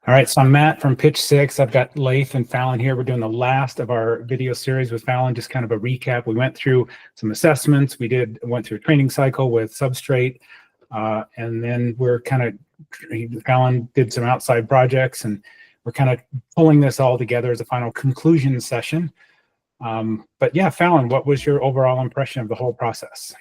All right, so I'm Matt from Pitch Six. I've got Leif and Fallon here. We're doing the last of our video series with Fallon, just kind of a recap. We went through some assessments. Went through a training cycle with Substrate, and then Fallon did some outside projects, and we're kind of pulling this all together as a final conclusion session. But yeah, Fallon, what was your overall impression of the whole process?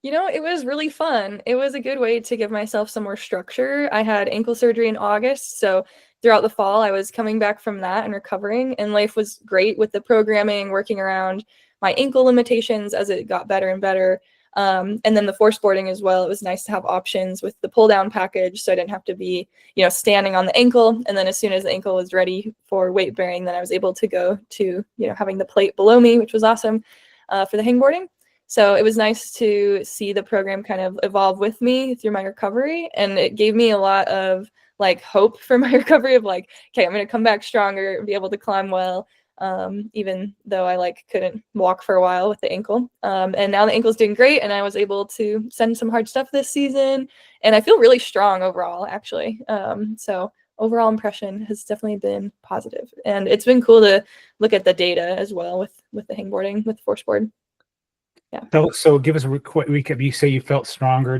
You know, it was really fun. It was a good way to give myself some more structure. I had ankle surgery in August, so throughout the fall, I was coming back from that and recovering, and life was great with the programming, working around my ankle limitations as it got better and better. And then the force boarding as well. It was nice to have options with the pull down package, so I didn't have to be, standing on the ankle. And then as soon as the ankle was ready for weight bearing, then I was able to go to, having the plate below me, which was awesome for the hangboarding. So it was nice to see the program kind of evolve with me through my recovery. And it gave me a lot of hope for my recovery of okay, I'm going to come back stronger and be able to climb well. Even though I couldn't walk for a while with the ankle. And now the ankle's doing great, and I was able to send some hard stuff this season, and I feel really strong overall, actually. So overall impression has definitely been positive, and it's been cool to look at the data as well with the hangboarding, with the force board. Yeah. So give us a quick recap. You say you felt stronger.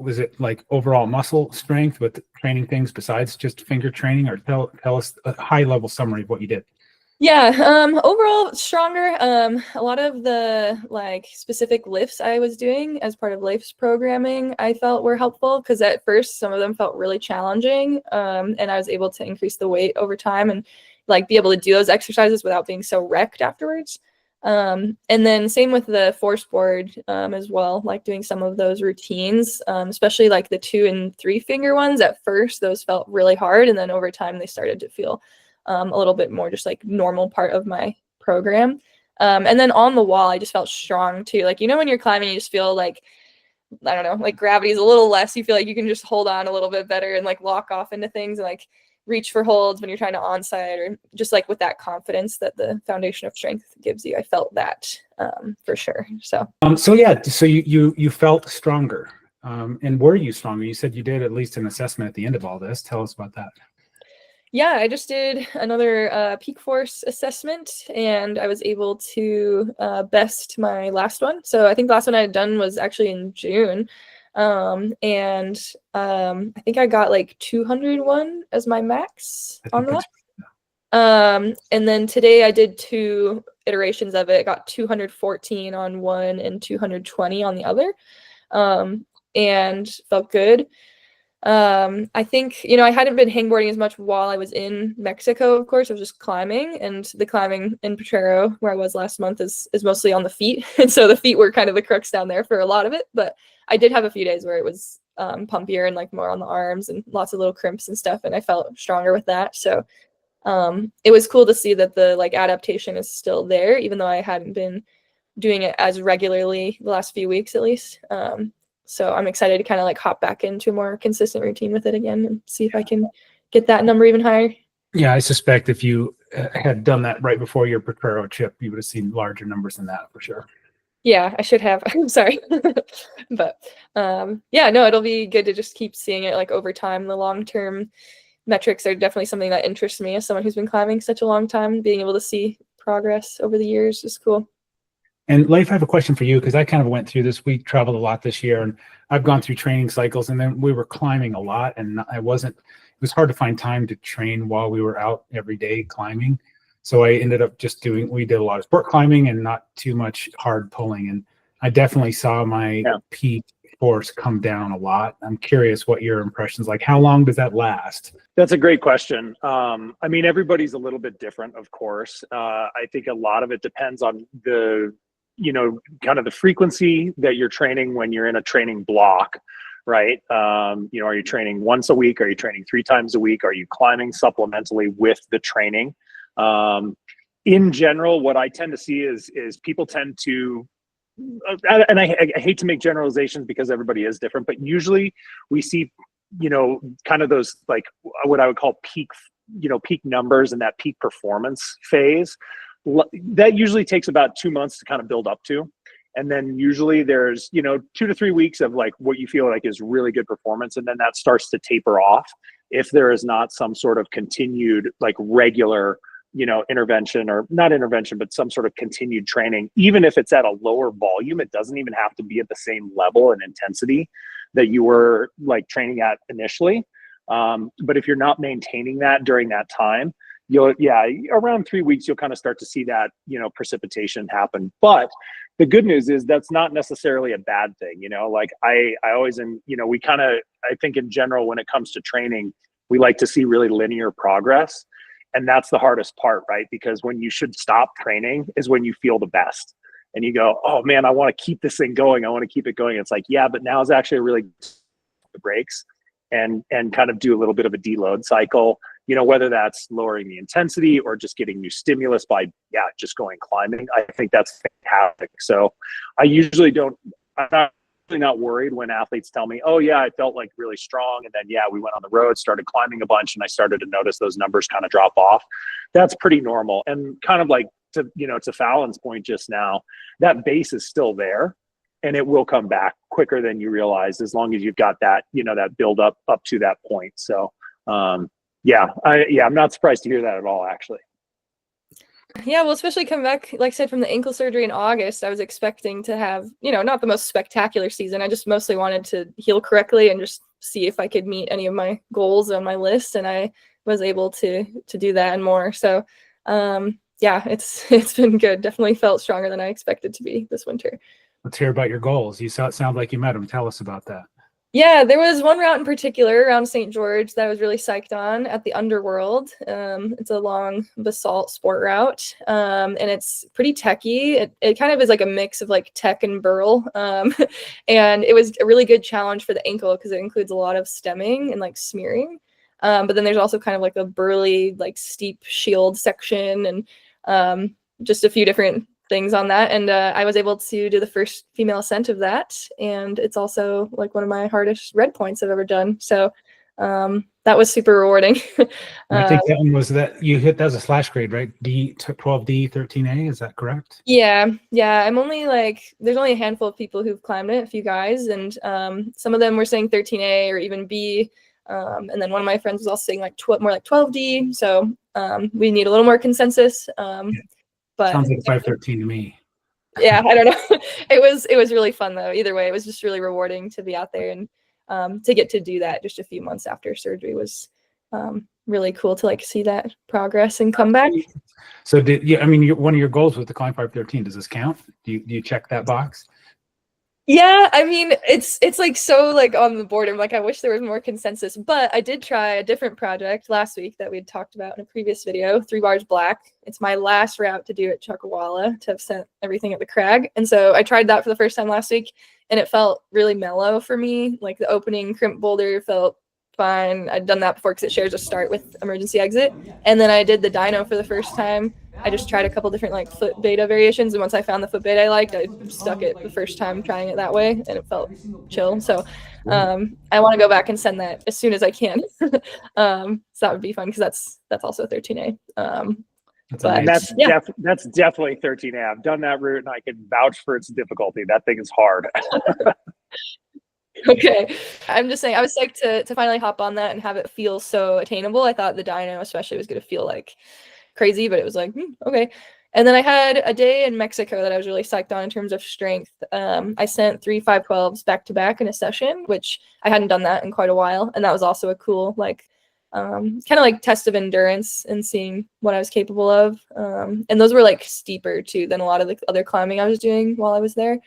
Was it overall muscle strength with training things besides just finger training, or tell us a high level summary of what you did? Yeah, overall stronger. A lot of the specific lifts I was doing as part of Leif's programming, I felt were helpful because at first some of them felt really challenging. And I was able to increase the weight over time and be able to do those exercises without being so wrecked afterwards. And then same with the force board as well, doing some of those routines, especially the 2 and 3 finger ones. At first, those felt really hard, and then over time they started to feel a little bit more just normal part of my program. And then on the wall, I just felt strong too. When you're climbing, you just feel I don't know, gravity is a little less. You feel like you can just hold on a little bit better and lock off into things and reach for holds when you're trying to onside, or just with that confidence that the foundation of strength gives you. I felt that for sure. So you felt stronger. And were you stronger? You said you did at least an assessment at the end of all this. Tell us about that. Yeah, I just did another peak force assessment, and I was able to best my last one. So I think the last one I had done was actually in June. And I think I got 201 as my max on that. And then today I did 2 iterations of it. Got 214 on one and 220 on the other, and felt good. I think, I hadn't been hangboarding as much while I was in Mexico, of course. I was just climbing, and the climbing in Potrero, where I was last month, is mostly on the feet. And so the feet were kind of the crux down there for a lot of it. But I did have a few days where it was pumpier and more on the arms and lots of little crimps and stuff. And I felt stronger with that. So it was cool to see that the adaptation is still there, even though I hadn't been doing it as regularly the last few weeks, at least. So I'm excited to kind of hop back into a more consistent routine with it again and see if I can get that number even higher. Yeah, I suspect if you had done that right before your Potrero chip, you would have seen larger numbers than that for sure. Yeah, I should have. I'm sorry. But yeah, no, it'll be good to just keep seeing it over time. The long-term metrics are definitely something that interests me as someone who's been climbing such a long time. Being able to see progress over the years is cool. And Leif, I have a question for you, because I kind of went through this. We traveled a lot this year, and I've gone through training cycles, and then we were climbing a lot, and it was hard to find time to train while we were out every day climbing. So I ended up we did a lot of sport climbing and not too much hard pulling. And I definitely saw my peak force come down a lot. I'm curious what your impressions how long does that last? That's a great question. Everybody's a little bit different, of course. I think a lot of it depends on the kind of the frequency that you're training when you're in a training block, right? Are you training once a week? Are you training 3 times a week? Are you climbing supplementally with the training? In general, what I tend to see is people tend to, and I hate to make generalizations because everybody is different, but usually we see, kind of those what I would call peak numbers in that peak performance phase. That usually takes about 2 months to kind of build up to. And then usually there's, 2 to 3 weeks of what you feel is really good performance. And then that starts to taper off. if there is not some sort of continued like regular, intervention, or not intervention, but some sort of continued training, even if it's at a lower volume. It doesn't even have to be at the same level and intensity that you were like training at initially. But if you're not maintaining that during that time, around 3 weeks, you'll kind of start to see that, precipitation happen. But the good news is that's not necessarily a bad thing. Like I always, I think in general, when it comes to training, we like to see really linear progress. And that's the hardest part, right? Because when you should stop training is when you feel the best. And you go, oh man, I want to keep this thing going. I want to keep it going. It's like, yeah, but now is actually really the breaks and kind of do a little bit of a deload cycle, whether that's lowering the intensity or just getting new stimulus by, just going climbing. I think that's fantastic. So I'm not worried when athletes tell me, oh yeah, I felt like really strong. And then, we went on the road, started climbing a bunch, and I started to notice those numbers kind of drop off. That's pretty normal. And kind of like to Fallon's point just now, that base is still there and it will come back quicker than you realize, as long as you've got that, that build up to that point. So, I'm not surprised to hear that at all, actually. Yeah, well, especially coming back, like I said, from the ankle surgery in August, I was expecting to have, not the most spectacular season. I just mostly wanted to heal correctly and just see if I could meet any of my goals on my list. And I was able to do that and more. So, it's been good. Definitely felt stronger than I expected to be this winter. Let's hear about your goals. It sound like you met them. Tell us about that. Yeah, there was one route in particular around St. George that I was really psyched on at the Underworld. It's a long basalt sport route, and it's pretty techy. It kind of is like a mix of like tech and burl, and it was a really good challenge for the ankle because it includes a lot of stemming and like smearing. But then there's also kind of like a burly, like steep shield section and just a few different things on that. And I was able to do the first female ascent of that. And it's also like one of my hardest red points I've ever done. So that was super rewarding. I think that one was that was a slash grade, right? D 12D 13A. Is that correct? Yeah. I'm only there's only a handful of people who've climbed it, a few guys. And some of them were saying 13A or even B. And then one of my friends was also saying more like 12D. So we need a little more consensus. But sounds like 513 to me. Yeah, I don't know. It was really fun though. Either way, it was just really rewarding to be out there and to get to do that just a few months after surgery was really cool to see that progress and come back. So one of your goals was to climb 513. Does this count? Do you check that box? Yeah, I mean, it's so on the border. I wish there was more consensus, but I did try a different project last week that we had talked about in a previous video, 3 bars black. It's my last route to do at Chuckawalla to have sent everything at the crag. And so I tried that for the first time last week and it felt really mellow for me. Like the opening crimp boulder felt fine. I'd done that before because it shares a start with emergency exit. And then I did the dyno for the first time. I just tried a couple different foot beta variations, and once I found the foot beta I liked, I stuck it the first time trying it that way, and it felt chill. So I want to go back and send that as soon as I can. So that would be fun because that's also 13A. That's definitely 13A. I've done that route and I can vouch for its difficulty. That thing is hard. Okay, I'm just saying I was psyched to finally hop on that and have it feel so attainable. I thought the dyno especially was going to feel crazy, but it was okay. And then I had a day in Mexico that I was really psyched on in terms of strength. I sent 3 512s back to back in a session, which I hadn't done that in quite a while, and that was also a cool kind of test of endurance and seeing what I was capable of. And those were steeper too than a lot of the other climbing I was doing while I was there,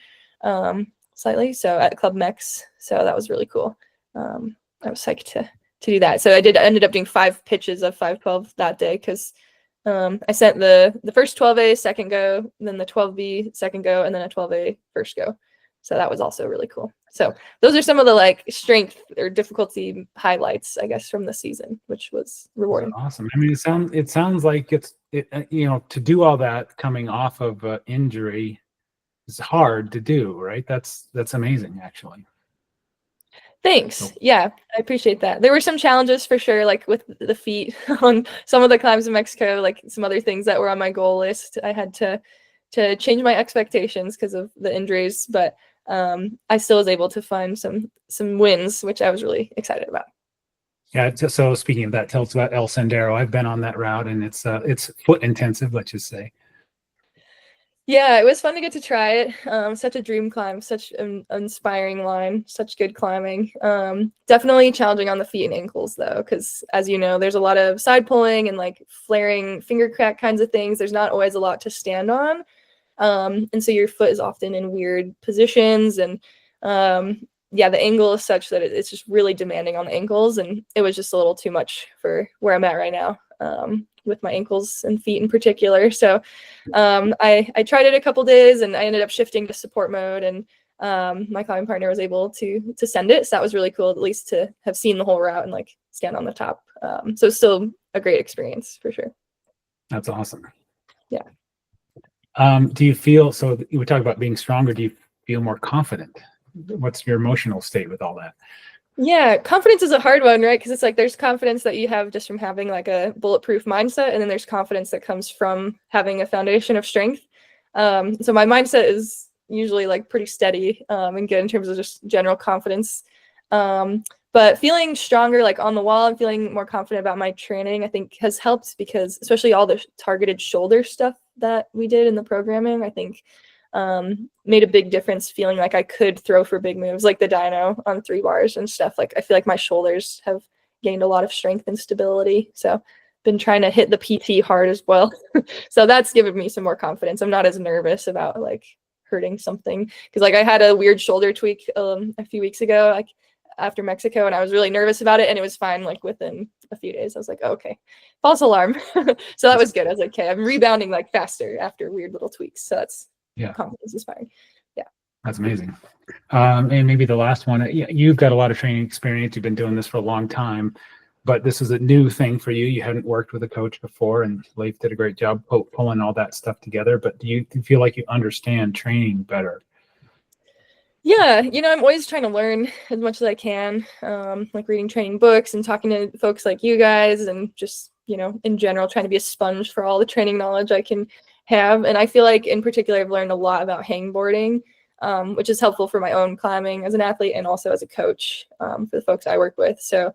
slightly. So at Club Mex, so that was really cool. I was psyched to do that. So I ended up doing 5 pitches of 512 that day because I sent the first 12A second go, then the 12B second go, and then a 12A first go. So that was also really cool. So those are some of the strength or difficulty highlights, I guess, from the season, which was rewarding. Awesome. I mean, it sounds like to do all that coming off of injury is hard to do, right? That's amazing, actually. Thanks. Yeah, I appreciate that. There were some challenges for sure, with the feet on some of the climbs in Mexico, some other things that were on my goal list. I had to change my expectations because of the injuries, but I still was able to find some wins, which I was really excited about. Yeah. So speaking of that, tell us about El Sendero. I've been on that route, and it's foot intensive, let's just say. Yeah, it was fun to get to try it. Such a dream climb, such an inspiring line, such good climbing. Definitely challenging on the feet and ankles though, because as you know, there's a lot of side pulling and like flaring finger crack kinds of things. There's not always a lot to stand on. And so your foot is often in weird positions, and yeah, the angle is such that it's just really demanding on the ankles, and it was just a little too much for where I'm at right now, with my ankles and feet in particular. So I tried it a couple days, and I ended up shifting to support mode, and my climbing partner was able to send it, so that was really cool, at least to have seen the whole route and like stand on the top. So it's still a great experience for sure. That's awesome. Yeah. Do you feel, so we talk about being stronger, do you feel more confident? What's your emotional state with all that? Yeah, confidence is a hard one, right? Because it's like there's confidence that you have just from having like a bulletproof mindset, and then there's confidence that comes from having a foundation of strength. So my mindset is usually like pretty steady and good in terms of just general confidence. But feeling stronger like on the wall and feeling more confident about my training, I think has helped, because especially all the targeted shoulder stuff that we did in the programming, I think made a big difference, feeling like I could throw for big moves like the dyno on 3 bars and stuff. Like I feel like my shoulders have gained a lot of strength and stability. So been trying to hit the PT hard as well. So that's given me some more confidence. I'm not as nervous about like hurting something, because like I had a weird shoulder tweak a few weeks ago, like after Mexico, and I was really nervous about it, and it was fine like within a few days. I was like, oh, okay, false alarm. So that was good. I was like, okay, I'm rebounding like faster after weird little tweaks. So that's confidence inspiring. Yeah, that's amazing. And maybe the last one, you've got a lot of training experience, you've been doing this for a long time, but this is a new thing for you. You hadn't worked with a coach before, and Leif did a great job pulling all that stuff together. But do you feel like you understand training better? Yeah, you know, I'm always trying to learn as much as I can, like reading training books and talking to folks like you guys, and just, you know, in general, trying to be a sponge for all the training knowledge I can have. And I feel like in particular, I've learned a lot about hangboarding, which is helpful for my own climbing as an athlete and also as a coach for the folks I work with. So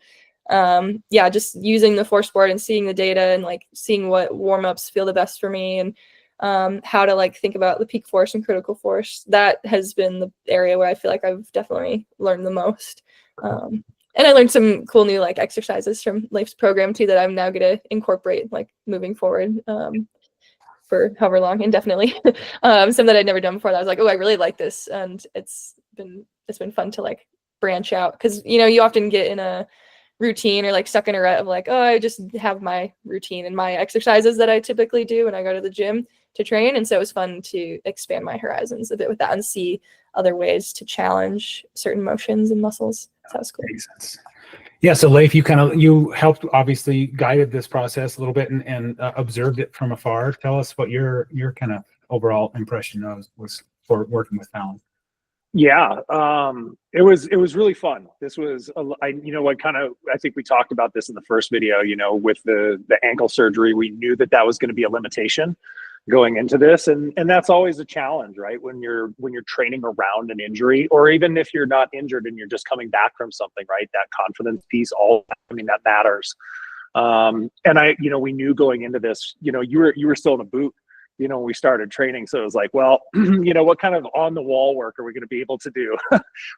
yeah, just using the force board and seeing the data and like seeing what warm-ups feel the best for me, and how to like think about the peak force and critical force. That has been the area where I feel like I've definitely learned the most. And I learned some cool new like exercises from Leif's program too that I'm now going to incorporate like moving forward for however long, indefinitely. Some that I'd never done before that I was like, oh, I really like this. And it's been fun to like branch out, because, you know, you often get in a routine or like stuck in a rut of like, oh, I just have my routine and my exercises that I typically do when I go to the gym to train. And so it was fun to expand my horizons a bit with that and see other ways to challenge certain motions and muscles. So that was cool. Makes sense. Yeah. So Leif, you helped, obviously guided this process a little bit and observed it from afar. Tell us what your kind of overall impression was for working with Fallon. Yeah, it was really fun. This was, you know what, kind of, I think we talked about this in the first video, you know, with the ankle surgery, we knew that was going to be a limitation going into this. And that's always a challenge, right? When you're training around an injury, or even if you're not injured and you're just coming back from something, right? That confidence piece, that matters. And you know, we knew going into this, you know, you were still in a boot, you know, when we started training. So it was like, well, you know, what kind of on the wall work are we going to be able to do?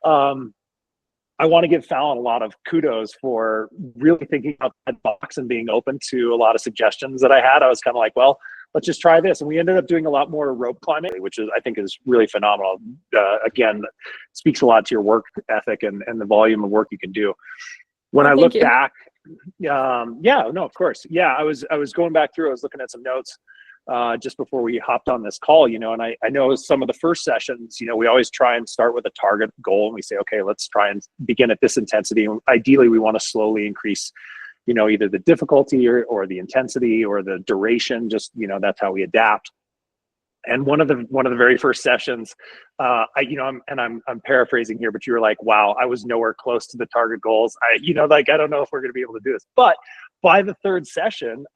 I want to give Fallon a lot of kudos for really thinking out that box and being open to a lot of suggestions that I had. I was kind of like, well, let's just try this. And we ended up doing a lot more rope climbing, which I think is really phenomenal. Again, speaks a lot to your work ethic and the volume of work you can do. When I look back, yeah, no, of course. Yeah, I was going back through, I was looking at some notes just before we hopped on this call, you know, and I know some of the first sessions, you know, we always try and start with a target goal, and we say, okay, let's try and begin at this intensity. And ideally, we want to slowly increase, you know, either the difficulty or the intensity or the duration, just, you know, that's how we adapt. And one of the very first sessions, I'm paraphrasing here, but you were like, wow, I was nowhere close to the target goals. I don't know if we're going to be able to do this. But by the third session,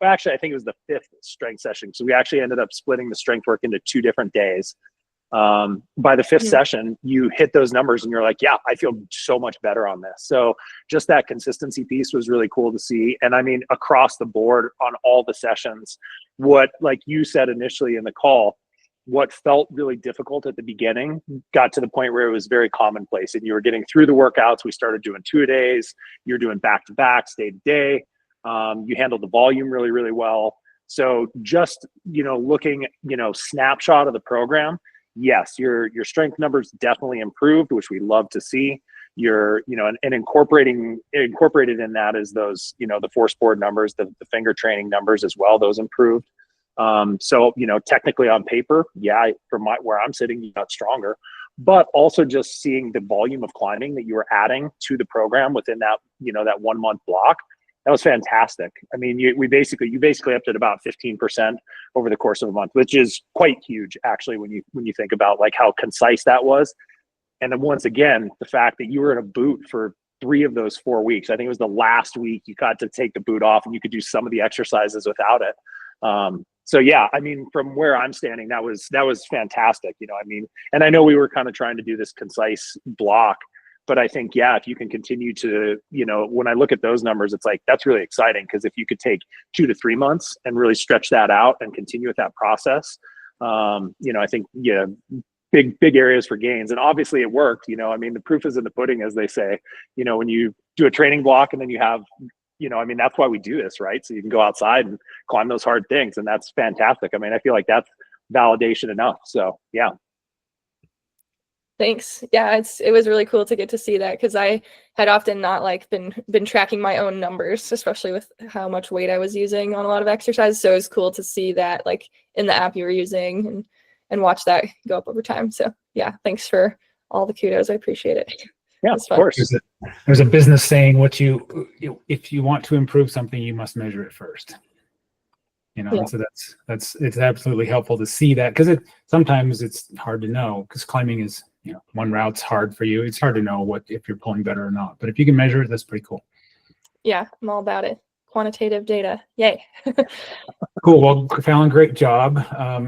actually, I think it was the fifth strength session. So we actually ended up splitting the strength work into 2 different days. By the fifth Mhm. session, you hit those numbers and you're like, yeah, I feel so much better on this. So just that consistency piece was really cool to see. And I mean, across the board on all the sessions, what, like you said initially in the call, what felt really difficult at the beginning got to the point where it was very commonplace, and you were getting through the workouts. We started doing 2-a-days. You're doing back-to-backs, day to day. You handled the volume really, really well. So just, looking, snapshot of the program, yes, your strength numbers definitely improved, which we love to see. And incorporated in that is those, the force board numbers, the finger training numbers as well, those improved. So, technically on paper, yeah, from where I'm sitting, you got stronger, but also just seeing the volume of climbing that you were adding to the program within that, that 1 month block, that was fantastic. I mean, you basically upped it about 15% over the course of a month, which is quite huge actually, when you think about like how concise that was. And then once again, the fact that you were in a boot for 3 of those 4 weeks, I think it was the last week you got to take the boot off and you could do some of the exercises without it. So yeah, I mean, from where I'm standing, that was fantastic. I mean, and I know we were kind of trying to do this concise block, but I think, yeah, if you can continue to, when I look at those numbers, it's like, that's really exciting. Because if you could take 2 to 3 months and really stretch that out and continue with that process, I think, yeah, big areas for gains. And obviously it worked. I mean, the proof is in the pudding, as they say. When you do a training block and then you have, I mean, that's why we do this, right? So you can go outside and climb those hard things, and that's fantastic. I mean, I feel like that's validation enough. So yeah. Thanks. Yeah, it was really cool to get to see that, because I had often not like been tracking my own numbers, especially with how much weight I was using on a lot of exercises. So it was cool to see that like in the app you were using, and watch that go up over time. So yeah, thanks for all the kudos. I appreciate it. Yeah, of course. There's a business saying, if you want to improve something, you must measure it first. Yeah. And so it's absolutely helpful to see that, because sometimes it's hard to know, because climbing is, one route's hard for you. It's hard to know if you're pulling better or not. But if you can measure it, that's pretty cool. Yeah, I'm all about it. Quantitative data. Yay. Cool. Well, Fallon, great job.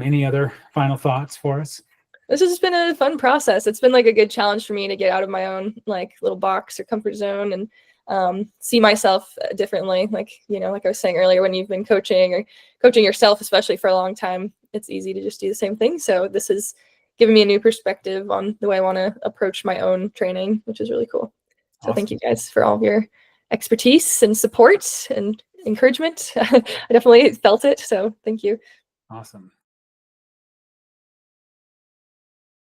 Any other final thoughts for us? This has been a fun process. It's been like a good challenge for me to get out of my own like little box or comfort zone and see myself differently. Like, like I was saying earlier, when you've been coaching yourself, especially for a long time, it's easy to just do the same thing. So this has given me a new perspective on the way I want to approach my own training, which is really cool. So Thank you guys for all of your expertise and support and encouragement. I definitely felt it. So thank you. Awesome.